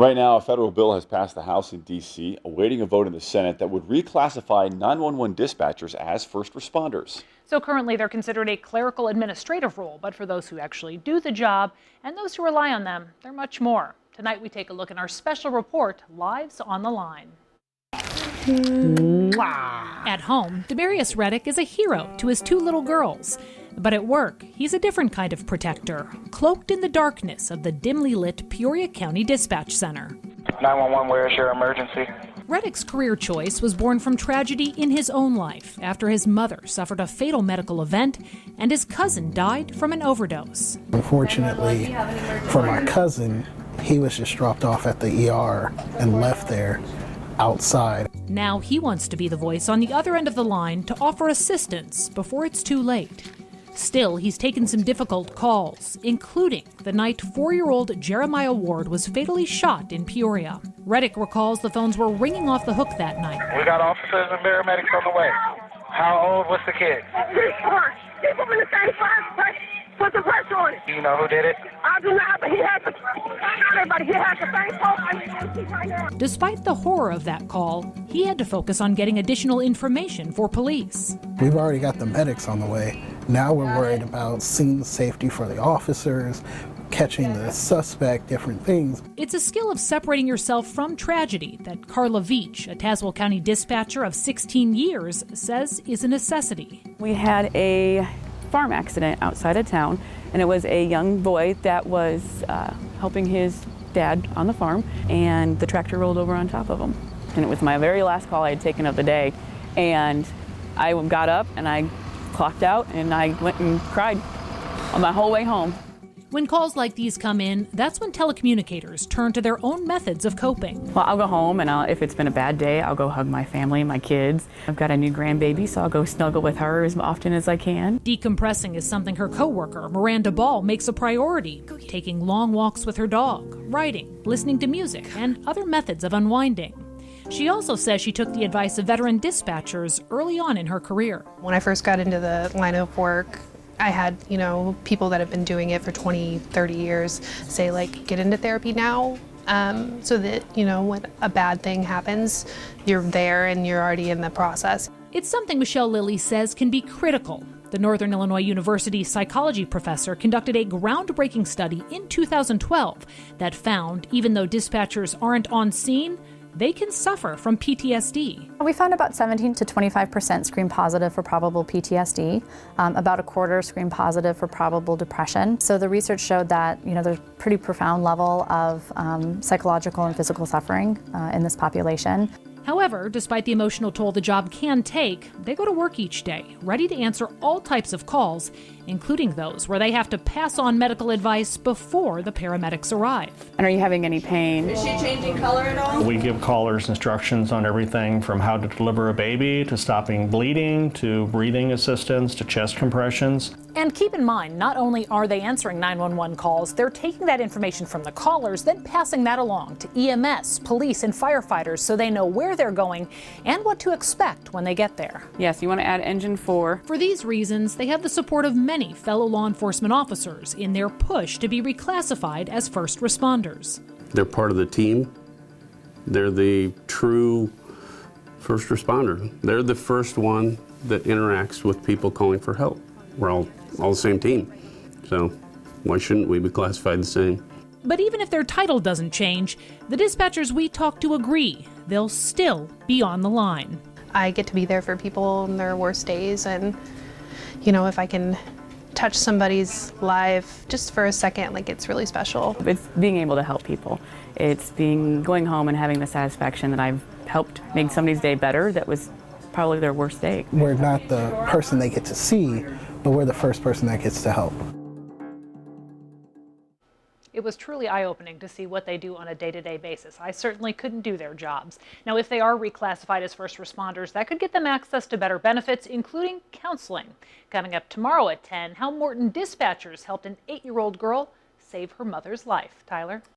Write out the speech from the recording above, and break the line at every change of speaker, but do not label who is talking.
Right now, a federal bill has passed the House in D.C., awaiting a vote in the Senate that would reclassify 911 dispatchers as first responders.
So currently they're considered a clerical administrative role, but for those who actually do the job and those who rely on them, they're much more. Tonight we take a look in our special report, Lives on the Line. At home, Demarius Reddick is a hero to his two little girls. But at work, he's a different kind of protector, cloaked in the darkness of the dimly lit Peoria County Dispatch Center.
911, where is your emergency?
Reddick's career choice was born from tragedy in his own life after his mother suffered a fatal medical event and his cousin died from an overdose.
Unfortunately, for my cousin, he was just dropped off at the ER and left there outside.
Now he wants to be the voice on the other end of the line to offer assistance before it's too late. Still, he's taken some difficult calls, including the night 4-year-old Jeremiah Ward was fatally shot in Peoria. Reddick recalls the phones were ringing off the hook that night.
We got officers and paramedics on the way. How old was the kid?
People in the same class, put the pressure on it.
Do you know who did it?
I do not, but he has the same phone right now.
Despite the horror of that call, he had to focus on getting additional information for police.
We've already got the medics on the way. Now we're worried about scene safety for the officers, catching the suspect, different things.
It's a skill of separating yourself from tragedy that Carla Veach, a Tazewell County dispatcher of 16 years, says is a necessity.
We had a farm accident outside of town, and it was a young boy that was helping his dad on the farm, and the tractor rolled over on top of him. And it was my very last call I had taken of the day, and I got up and I clocked out and I went and cried on my whole way home.
When calls like these come in, that's when telecommunicators turn to their own methods of coping.
Well, I'll go home and if it's been a bad day, I'll go hug my family, my kids. I've got a new grandbaby, so I'll go snuggle with her as often as I can.
Decompressing is something her coworker, Miranda Ball, makes a priority. Taking long walks with her dog, writing, listening to music, and other methods of unwinding. She also says she took the advice of veteran dispatchers early on in her career.
When I first got into the line of work, I had, people that have been doing it for 20, 30 years say, get into therapy now, so that, when a bad thing happens, you're there and you're already in the process.
It's something Michelle Lilly says can be critical. The Northern Illinois University psychology professor conducted a groundbreaking study in 2012 that found even though dispatchers aren't on scene, they can suffer from PTSD.
We found about 17 to 25% screen positive for probable PTSD, about a quarter screen positive for probable depression. So the research showed that there's a pretty profound level of psychological and physical suffering in this population.
However, despite the emotional toll the job can take, they go to work each day, ready to answer all types of calls, including those where they have to pass on medical advice before the paramedics arrive.
And are you having any pain?
Is she changing color at all?
We give callers instructions on everything from how to deliver a baby, to stopping bleeding, to breathing assistance, to chest compressions.
And keep in mind, not only are they answering 911 calls, they're taking that information from the callers, then passing that along to EMS, police, and firefighters so they know where they're going and what to expect when they get there.
Yes, you want to add engine 4.
For these reasons, they have the support of many fellow law enforcement officers in their push to be reclassified as first responders.
They're part of the team. They're the true first responder. They're the first one that interacts with people calling for help. We're all the same team, so why shouldn't we be classified the same?
But even if their title doesn't change, the dispatchers we talk to agree they'll still be on the line.
I get to be there for people in their worst days, and if I can touch somebody's life just for a second, it's really special.
It's being able to help people. It's going home and having the satisfaction that I've helped make somebody's day better that was probably their worst day.
We're not the person they get to see, but we're the first person that gets to help.
It was truly eye-opening to see what they do on a day-to-day basis. I certainly couldn't do their jobs. Now, if they are reclassified as first responders, that could get them access to better benefits, including counseling. Coming up tomorrow at 10, how Morton dispatchers helped an 8-year-old girl save her mother's life. Tyler?